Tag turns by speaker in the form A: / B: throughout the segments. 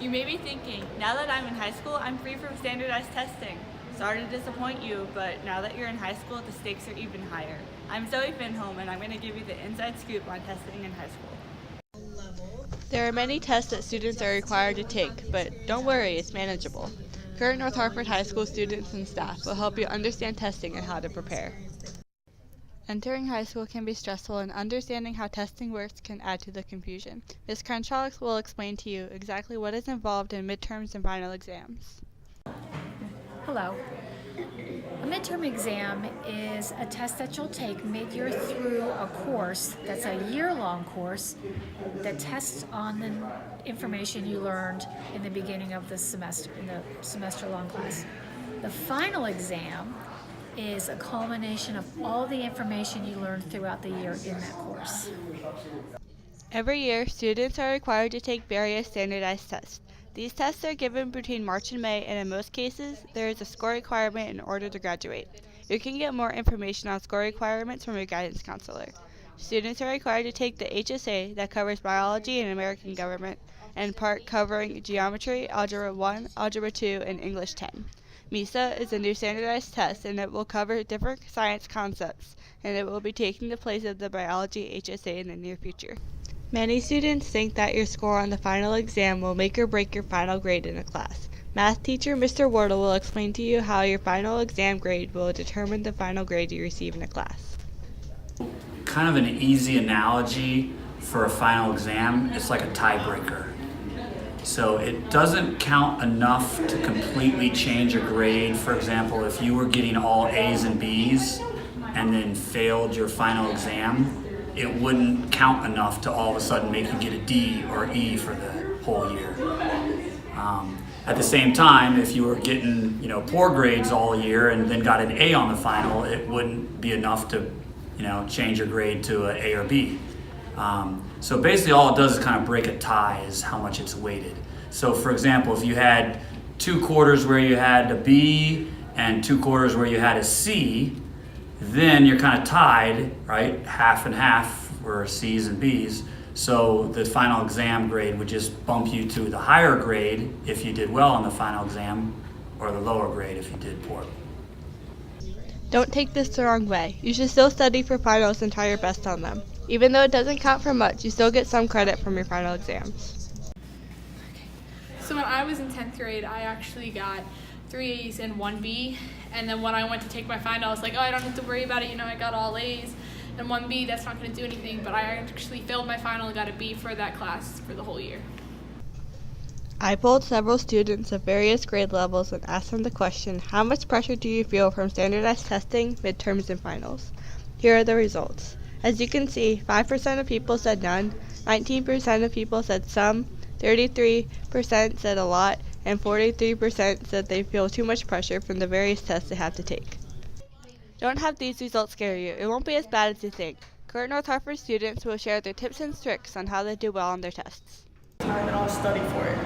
A: You may be thinking, now that I'm in high school, I'm free from standardized testing. Sorry to disappoint you, but now that you're in high school, the stakes are even higher. I'm Zoe Finholm, and I'm going to give you the inside scoop on testing in high school.
B: There are many tests that students are required to take, but don't worry, it's manageable. Current North Hartford High School students and staff will help you understand testing and how to prepare. Entering high school can be stressful, and understanding how testing works can add to the confusion. Ms. Crenshaw will explain to you exactly what is involved in midterms and final exams.
C: Hello. A midterm exam is a test that you'll take mid-year through a course that's a year-long course that tests on the information you learned in the beginning of the semester, in the semester-long class. The final exam is a culmination of all the information you learned throughout the year in that course.
B: Every year, students are required to take various standardized tests. These tests are given between March and May, and in most cases, there is a score requirement in order to graduate. You can get more information on score requirements from your guidance counselor. Students are required to take the HSA that covers biology and American government, and part covering geometry, algebra 1, algebra 2, and English 10. MISA is a new standardized test, and it will cover different science concepts, and it will be taking the place of the biology HSA in the near future. Many students think that your score on the final exam will make or break your final grade in a class. Math teacher Mr. Wardle will explain to you how your final exam grade will determine the final grade you receive in a class.
D: Kind of an easy analogy for a final exam, it's like a tiebreaker. So it doesn't count enough to completely change a grade. For example, if you were getting all A's and B's and then failed your final exam, it wouldn't count enough to all of a sudden make you get a D or E for the whole year. At the same time, if you were getting poor grades all year and then got an A on the final, it wouldn't be enough to change your grade to an A or B. So basically all it does is kind of break a tie is how much it's weighted. So for example, if you had 2 quarters where you had a B and 2 quarters where you had a C, then you're kind of tied, right? Half and half for C's and B's. So the final exam grade would just bump you to the higher grade if you did well on the final exam, or the lower grade if you did poorly.
B: Don't take this the wrong way. You should still study for finals and try your best on them. Even though it doesn't count for much, you still get some credit from your final exams.
E: So when I was in 10th grade, I actually got 3 A's and 1 B. And then when I went to take my final, I was like, oh, I don't have to worry about it. I got all A's and 1 B. That's not going to do anything. But I actually failed my final and got a B for that class for the whole year.
B: I polled several students of various grade levels and asked them the question, how much pressure do you feel from standardized testing, midterms, and finals? Here are the results. As you can see, 5% of people said none, 19% of people said some, 33% said a lot, and 43% said they feel too much pressure from the various tests they have to take. Don't have these results scare you. It won't be as bad as you think. Current North Hartford students will share their tips and tricks on how they do well on their tests.
F: Time and I'll study for it.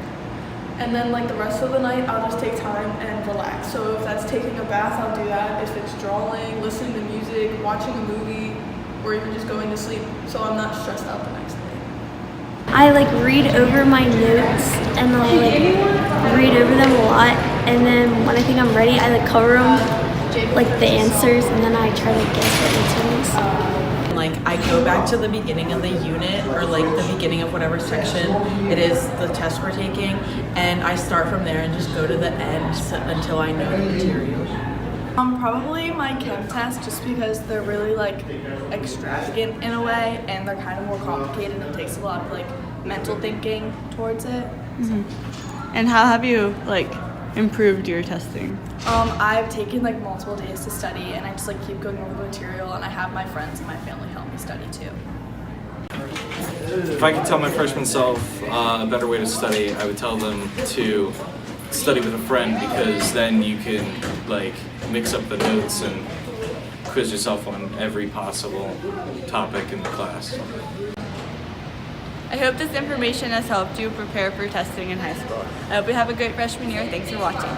F: And then the rest of the night, I'll just take time and relax. So if that's taking a bath, I'll do that. If it's drawing, listening to music, watching a movie, or even just going to sleep, so I'm not stressed out the next day.
G: I read over my notes and I'll read over them a lot, and then when I think I'm ready, I cover them, the answers, and then I try to guess what each one is.
H: I go back to the beginning of the unit or the beginning of whatever section it is the test we're taking, and I start from there and just go to the end until I know the material.
F: Probably my chem test, just because they're really extravagant in a way, and they're kind of more complicated and it takes a lot of mental thinking towards it.
B: Mm-hmm. And how have you improved your testing?
F: I've taken multiple days to study, and I just keep going over the material, and I have my friends and my family help me study too.
I: If I could tell my freshman self a better way to study, I would tell them to study with a friend, because then you can mix up the notes and quiz yourself on every possible topic in the class.
A: I hope this information has helped you prepare for testing in high school. I hope you have a great freshman year. Thanks for watching.